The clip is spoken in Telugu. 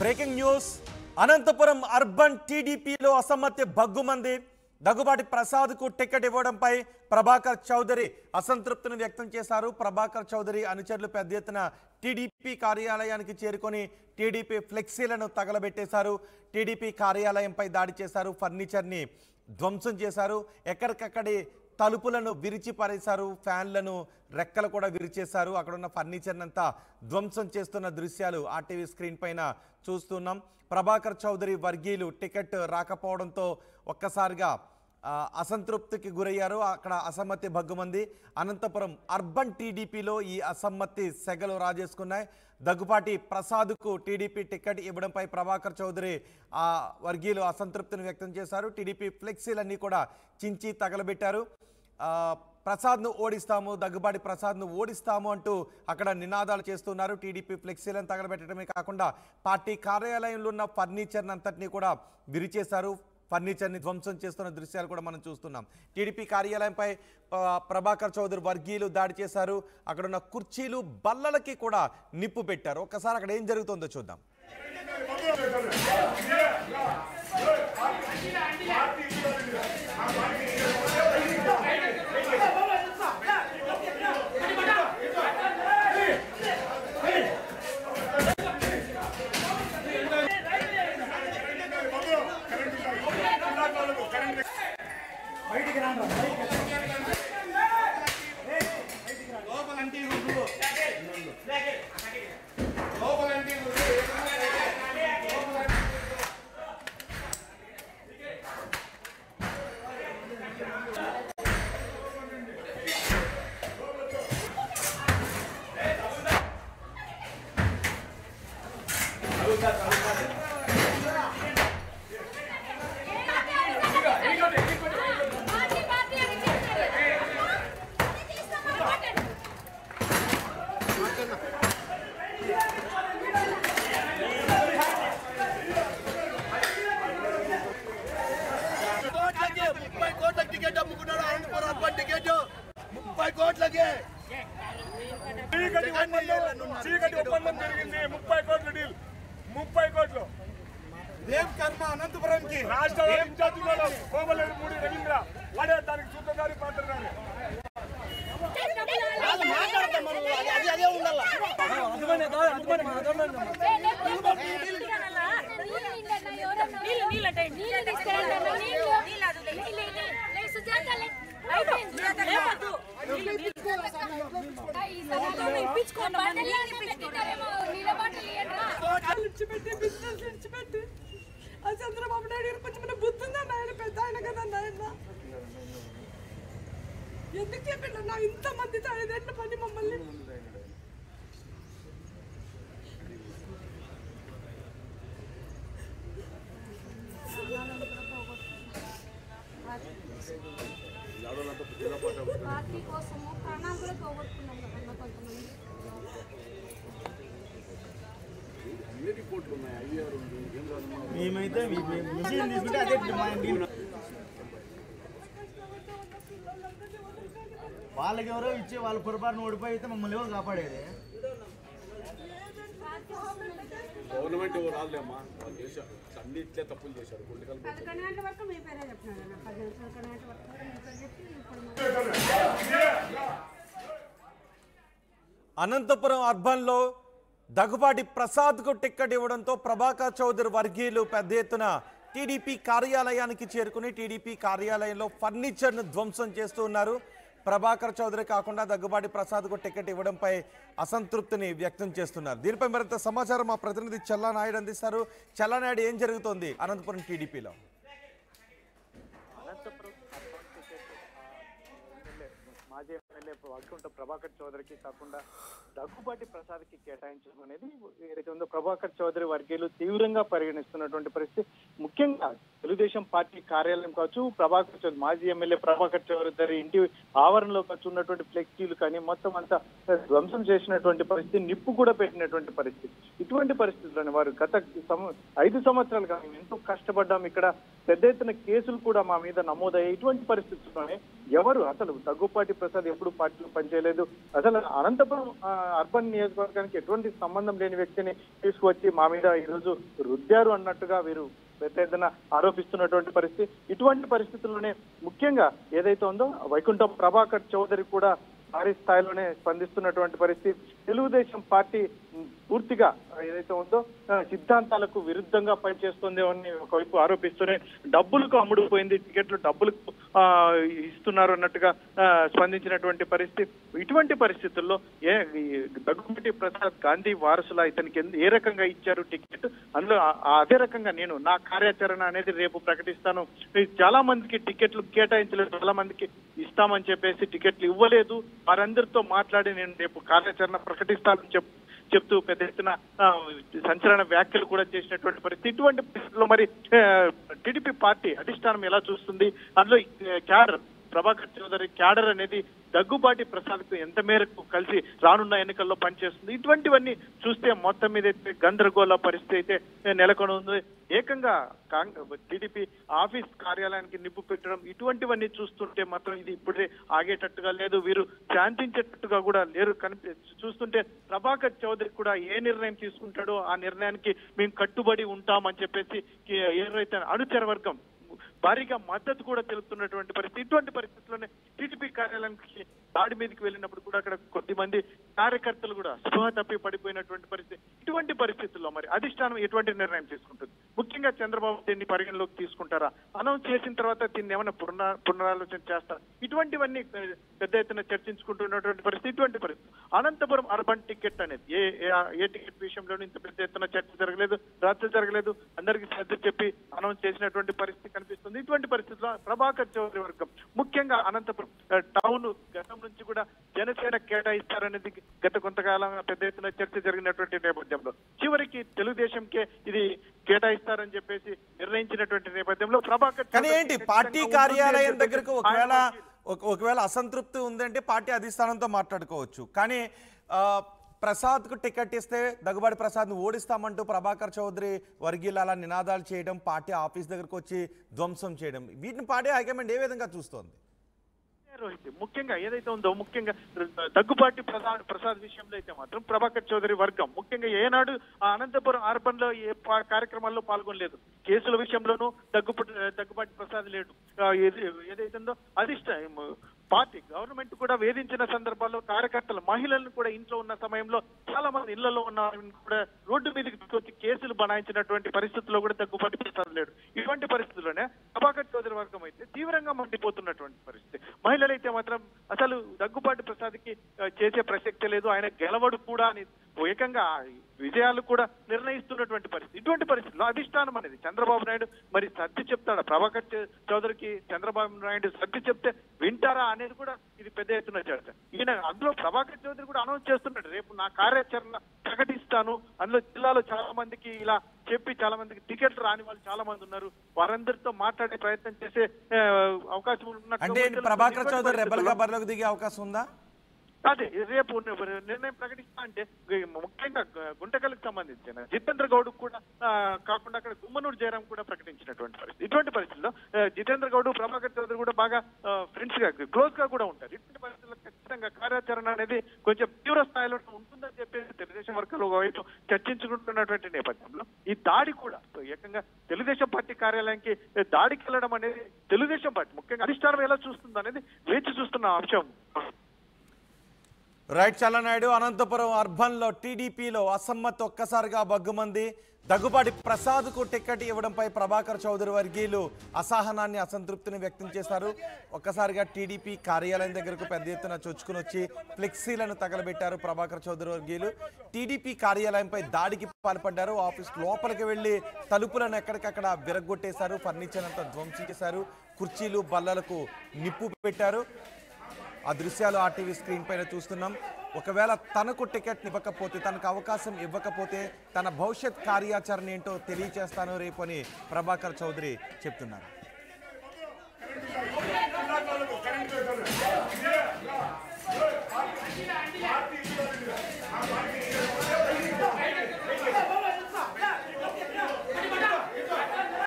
బ్రేకింగ్ న్యూస్ అనంతపురం అర్బన్ టీడీపీలో అసమ్మతి భగ్గుమంది. దగ్గుబాటి ప్రసాద్కు టికెట్ ఇవ్వడంపై ప్రభాకర్ చౌదరి అసంతృప్తిని వ్యక్తం చేశారు. ప్రభాకర్ చౌదరి అనుచరులు పెద్ద ఎత్తున టీడీపీ కార్యాలయానికి చేరుకొని టీడీపీ ఫ్లెక్సీలను తగలబెట్టేశారు. టీడీపీ కార్యాలయంపై దాడి చేశారు. ఫర్నిచర్ని ధ్వంసం చేశారు. ఎక్కడికక్కడి తలుపులను విరిచి పారేశారు. ఫ్యాన్లను రెక్కలు కూడా విరిచేశారు. అక్కడ ఉన్న ఫర్నిచర్ని అంతా ధ్వంసం చేస్తున్న దృశ్యాలు ఆర్టీవీ స్క్రీన్ పైన చూస్తున్నాం. ప్రభాకర్ చౌదరి వర్గీయులు టికెట్ రాకపోవడంతో ఒక్కసారిగా అసంతృప్తికి గురయ్యారు. అక్కడ అసమ్మతి భగ్గుమంది. అనంతపురం అర్బన్ టీడీపీలో ఈ అసమ్మతి సెగలు రాజేసుకున్నాయి. దగ్గుబాటి ప్రసాద్కు టీడీపీ టికెట్ ఇవ్వడంపై ప్రభాకర్ చౌదరి వర్గీయులు అసంతృప్తిని వ్యక్తం చేశారు. టీడీపీ ఫ్లెక్సీలన్నీ కూడా చించి తగలబెట్టారు. ప్రసాద్ను ఓడిస్తాము, దగ్గుబాటి ప్రసాద్ను ఓడిస్తాము అంటూ అక్కడ నినాదాలు చేస్తున్నారు. టీడీపీ ఫ్లెక్సీలను తగలబెట్టడమే కాకుండా పార్టీ కార్యాలయంలో ఉన్న ఫర్నిచర్ని అంతటినీ కూడా విరిచేశారు. ఫర్నిచర్ని ధ్వంసం చేస్తున్న దృశ్యాలు కూడా మనం చూస్తున్నాం. టీడీపీ కార్యాలయంపై ప్రభాకర్ చౌదరి వర్గీయులు దాడి చేశారు. అక్కడున్న కుర్చీలు బల్లలకి కూడా నిప్పు పెట్టారు. ఒక్కసారి అక్కడ ఏం జరుగుతుందో చూద్దాం. చీకటి ఒప్పందం జరిగింది. 30 కోట్ల డీల్. 30 కోట్లు ఏం కర్మ అనంతపురంకి రాష్ట్ర ఇన్ఛార్జిలో కోమలేరు మూడి రవీంద్ర వాడే దానికి సూత్రధారి పాత్రధారి. చంద్రబాబు నాయుడు కొంచెం బుద్ధి ఉందన్న, ఆయన పెద్ద ఆయన కదన్న. ఆయన ఎందుకు చెప్పిండన్నా ఇంతమందితో 5 ఏళ్ళ పని మమ్మల్ని? పార్టీ కోసము ప్రాణాలు కూడా పోగొట్టుకున్నాం కదన్నా కొంతమంది. మేమైతే వాళ్ళకి ఎవరో ఇచ్చి వాళ్ళ పొరపాటును ఓడిపోయి అయితే మమ్మల్ని ఎవరు కాపాడేది? గవర్నమెంట్ రాలేమ్మా, వాళ్ళు చేశారు అన్ని ఇట్లే తప్పులు చేశారు. 11 గంటల వరకు మీ పేరే చెప్తున్నాను. 11 గంటల వరకు చెప్పి అనంతపురం అర్బన్లో దగ్గుబాటి ప్రసాద్కు టికెట్ ఇవ్వడంతో ప్రభాకర్ చౌదరి వర్గీయులు పెద్ద ఎత్తున టీడీపీ కార్యాలయానికి చేరుకుని టీడీపీ కార్యాలయంలో ఫర్నిచర్ను ధ్వంసం చేస్తూ ఉన్నారు. ప్రభాకర్ చౌదరి కాకుండా దగ్గుబాటి ప్రసాద్కు టికెట్ ఇవ్వడంపై అసంతృప్తిని వ్యక్తం చేస్తున్నారు. దీనిపై మరింత సమాచారం మా ప్రతినిధి చల్లానాయుడు అందిస్తారు. చల్లానాయుడు, ఏం జరుగుతోంది అనంతపురం టీడీపీలో? మాజీ ఎమ్మెల్యే వైకుంఠ ప్రభాకర్ చౌదరికి కాకుండా దగ్గుబాటి ప్రసాద్కి కేటాయించడం అనేది ఏదైతే ఉందో ప్రభాకర్ చౌదరి వర్గీయులు తీవ్రంగా పరిగణిస్తున్నటువంటి పరిస్థితి. ముఖ్యంగా తెలుగుదేశం పార్టీ కార్యాలయం కావచ్చు, ప్రభాకర్ చౌదరి మాజీ ఎమ్మెల్యే ప్రభాకర్ చౌదరి ఇంటి ఆవరణలో కావచ్చు ఉన్నటువంటి ఫ్లెక్సీలు కానీ మొత్తం అంతా ధ్వంసం చేసినటువంటి పరిస్థితి, నిప్పు కూడా పెట్టినటువంటి పరిస్థితి. ఇటువంటి పరిస్థితులను వారు గత 5 సంవత్సరాలుగా ఎంతో కష్టపడ్డాం, ఇక్కడ పెద్ద ఎత్తున కేసులు కూడా మా మీద నమోదయ్యాయి. ఇటువంటి పరిస్థితుల్లోనే ఎవరు అసలు దగ్గుపాటి ప్రసాద్ ఎప్పుడు పార్టీలో పనిచేయలేదు, అసలు అనంతపురం అర్బన్ నియోజకవర్గానికి ఎటువంటి సంబంధం లేని వ్యక్తిని తీసుకువచ్చి మా మీద ఈరోజు రుద్దారు అన్నట్టుగా వీరు పెద్ద ఎత్తున ఆరోపిస్తున్నటువంటి పరిస్థితి. ఇటువంటి పరిస్థితుల్లోనే ముఖ్యంగా ఏదైతే ఉందో వైకుంఠం ప్రభాకర్ చౌదరి కూడా భారీ స్థాయిలోనే స్పందిస్తున్నటువంటి పరిస్థితి. తెలుగుదేశం పార్టీ పూర్తిగా ఏదైతే ఉందో సిద్ధాంతాలకు విరుద్ధంగా పనిచేస్తుంది అని ఒకవైపు ఆరోపిస్తూనే డబ్బులకు అమ్ముడుపోయింది, టికెట్లు డబ్బులకు ఇస్తున్నారు అన్నట్టుగా స్పందించినటువంటి పరిస్థితి. ఇటువంటి పరిస్థితుల్లో దగ్గుపాటి ప్రసాద్ గాంధీ వారసుల ఇతనికి ఏ రకంగా ఇచ్చారు టికెట్, అందులో అదే రకంగా నేను నా కార్యాచరణ అనేది రేపు ప్రకటిస్తాను. చాలా మందికి టికెట్లు కేటాయించలేదు, చాలా మందికి ఇస్తామని చెప్పేసి టికెట్లు ఇవ్వలేదు, వారందరితో మాట్లాడి నేను రేపు కార్యాచరణ ప్రకటిస్తానని చెప్తూ పెద్ద ఎత్తున సంచలన వ్యాఖ్యలు కూడా చేసినటువంటి పరిస్థితి. ఇటువంటి పరిస్థితుల్లో మరి టీడీపీ పార్టీ అధిష్టానం ఎలా చూస్తుంది, అందులో క్యాడర్ ప్రభాకర్ చౌదరి క్యాడర్ అనేది దగ్గుబాటి ప్రసాద్కు ఎంత మేరకు కలిసి రానున్న ఎన్నికల్లో పనిచేస్తుంది, ఇటువంటివన్నీ చూస్తే మొత్తం మీద గందరగోళ పరిస్థితి అయితే నెలకొని ఉంది. ఏకంగా టీడీపీ ఆఫీస్ కార్యాలయానికి నిప్పు పెట్టడం, ఇటువంటివన్నీ చూస్తుంటే మాత్రం ఇది ఇప్పుడే ఆగేటట్టుగా లేదు, వీరు శాంతించేటట్టుగా కూడా లేరు. చూస్తుంటే ప్రభాకర్ చౌదరి కూడా ఏ నిర్ణయం తీసుకుంటాడో ఆ నిర్ణయానికి మేము కట్టుబడి ఉంటామని చెప్పేసి ఏదైతే అనుచర వర్గం భారీగా మద్దతు కూడా తెలుపుతున్నటువంటి పరిస్థితి. ఇటువంటి పరిస్థితుల్లోనే టీడీపీ కార్యాలయానికి దాడి మీదకి వెళ్ళినప్పుడు కూడా అక్కడ కొద్దిమంది కార్యకర్తలు కూడా స్పృహ తప్పి పడిపోయినటువంటి పరిస్థితి. ఇటువంటి పరిస్థితుల్లో మరి అధిష్టానం ఎటువంటి నిర్ణయం తీసుకుంటుంది, ముఖ్యంగా చంద్రబాబు దీన్ని పరిగణలోకి తీసుకుంటారా, అనౌన్స్ చేసిన తర్వాత దీన్ని ఏమైనా పునరాలోచన చేస్తారా, ఇటువంటివన్నీ పెద్ద ఎత్తున చర్చించుకుంటున్నటువంటి పరిస్థితి. ఇటువంటి పరిస్థితి అనంతపురం అర్బన్ టికెట్ అనేది ఏ టికెట్ విషయంలోనూ ఇంత పెద్ద ఎత్తున చర్చ జరగలేదు, రద్దు జరగలేదు, అందరికీ శ్రద్ధ చెప్పి అనౌన్స్ చేసినటువంటి పరిస్థితి కనిపిస్తుంది. ఇటువంటి పరిస్థితుల్లో ప్రభాకర్ చౌదరి వర్గం ముఖ్యంగా అనంతపురం టౌన్ గతం నుంచి కూడా జనసేన కేటాయిస్తారనేది గత కొంతకాలం పెద్ద ఎత్తున చర్చ జరిగినటువంటి నేపథ్యంలో చివరికి తెలుగుదేశంకే ఇది కేటాయిస్తారని చెప్పేసి నిర్ణయించినటువంటి నేపథ్యంలో ప్రభాకర్ కానీ ఏంటి పార్టీ కార్యాలయం దగ్గరకు ఒకవేళ అసంతృప్తి ఉందంటే పార్టీ అధిష్టానంతో మాట్లాడుకోవచ్చు, కానీ ప్రసాద్కు టికెట్ ఇస్తే దగ్గుబాటి ప్రసాద్ను ఓడిస్తామంటూ ప్రభాకర్ చౌదరి వర్గీయులు అలా నినాదాలు చేయడం, పార్టీ ఆఫీస్ దగ్గరకు వచ్చి ధ్వంసం చేయడం, వీటిని పార్టీ హైకమాండ్ ఏ విధంగా చూస్తోంది? రోహిత్ ముఖ్యంగా ఏదైతే ఉందో ముఖ్యంగా దగ్గుబాటి ప్రసాద్ విషయంలో అయితే మాత్రం ప్రభాకర్ చౌదరి వర్గం ముఖ్యంగా ఏనాడు అనంతపురం అర్బన్ లో ఏ కార్యక్రమాల్లో పాల్గొనలేదు, కేసుల విషయంలోనూ దగ్గుబాటి ప్రసాద్ లేడు. ఏదైతే ఉందో పార్టీ గవర్నమెంట్ కూడా వేధించిన సందర్భాల్లో కార్యకర్తలు మహిళలను కూడా ఇంట్లో ఉన్న సమయంలో చాలా మంది ఇళ్లలో ఉన్న కూడా రోడ్డు మీదకి తీసుకొచ్చి కేసులు బనాయించినటువంటి పరిస్థితుల్లో కూడా దగ్గుబాటి ప్రసాద్ లేడు. ఇటువంటి పరిస్థితుల్లోనే ప్రభాకర్ చౌదరి వర్గం అయితే తీవ్రంగా మండిపోతున్నటువంటి పరిస్థితి. మహిళలు అయితే మాత్రం అసలు దగ్గుబాటి ప్రసాద్కి చేసే ప్రసక్తే లేదు, ఆయన గెలవడు కూడా అని ఏకంగా విజయాలు కూడా నిర్ణయిస్తున్నటువంటి పరిస్థితి. ఇటువంటి పరిస్థితుల్లో అధిష్టానం అనేది చంద్రబాబు నాయుడు మరి సర్ది చెప్తాడా, ప్రభాకర్ చౌదరికి చంద్రబాబు నాయుడు సర్ది చెప్తే వింటారా అనేది కూడా ఇది పెద్ద ఎత్తున చర్చ. ఈయన అందులో ప్రభాకర్ చౌదరి కూడా అనౌన్స్ చేస్తున్నాడు, రేపు నా కార్యాచరణ ప్రకటిస్తాను, అందులో జిల్లాలో చాలా మందికి ఇలా చెప్పి చాలా మందికి టికెట్లు రాని వాళ్ళు చాలా మంది ఉన్నారు, వారందరితో మాట్లాడే ప్రయత్నం చేసే అవకాశం ఉన్నట్టు ప్రభాకర్ చౌదరి రెబల్గా బరిలోకి దిగే అవకాశం ఉందా? అదే రేపు నిర్ణయం ప్రకటిస్తా అంటే ముఖ్యంగా గుంటకల్కి సంబంధించిన జితేంద్ర గౌడ్ కూడా కాకుండా అక్కడ గుమ్మనూరు జయరాం కూడా ప్రకటించినటువంటి పరిస్థితి. ఇటువంటి పరిస్థితుల్లో జితేంద్ర గౌడ్ ప్రభాకర్ చౌదరి కూడా బాగా ఫ్రెండ్స్ గా క్లోజ్ గా కూడా ఉంటారు. ఇటువంటి పరిస్థితుల్లో ఖచ్చితంగా కార్యాచరణ అనేది కొంచెం తీవ్ర స్థాయిలో ఉంటుందని చెప్పేసి తెలుగుదేశం వర్గాలు ఒకవైపు చర్చించుకుంటున్నటువంటి నేపథ్యంలో ఈ దాడి కూడా ఏకంగా తెలుగుదేశం పార్టీ కార్యాలయానికి దాడికి వెళ్ళడం అనేది తెలుగుదేశం పార్టీ ముఖ్యంగా అధిష్టానం ఎలా చూస్తుంది అనేది వేచి చూస్తున్న అంశం. రైట్ చల్లనాయుడు, అనంతపురం అర్బన్లో టీడీపీలో అసమ్మతి ఒక్కసారిగా బగ్గుమంది. దగ్గుబాటి ప్రసాద్కు టికెట్ ఇవ్వడంపై ప్రభాకర్ చౌదరి వర్గీయులు అసహనాన్ని అసంతృప్తిని వ్యక్తం చేశారు. ఒక్కసారిగా టీడీపీ కార్యాలయం దగ్గరకు పెద్ద ఎత్తున చొచ్చుకుని వచ్చి ఫ్లెక్సీలను తగలబెట్టారు ప్రభాకర్ చౌదరి వర్గీయులు. టీడీపీ కార్యాలయంపై దాడికి పాల్పడ్డారు. ఆఫీస్ లోపలికి వెళ్లి తలుపులను ఎక్కడికక్కడ విరగొట్టేశారు, ఫర్నిచర్ అంతా ధ్వంసం చేశారు, కుర్చీలు బల్లలకు నిప్పు పెట్టారు. ఆ దృశ్యాలు ఆర్టీవీ స్క్రీన్ పైన చూస్తున్నాం. ఒకవేళ తనకు టికెట్ ఇవ్వకపోతే, తనకు అవకాశం ఇవ్వకపోతే తన భవిష్యత్ కార్యాచరణ ఏంటో తెలియజేస్తాను రేపు అని ప్రభాకర్ చౌదరి చెప్తున్నారు.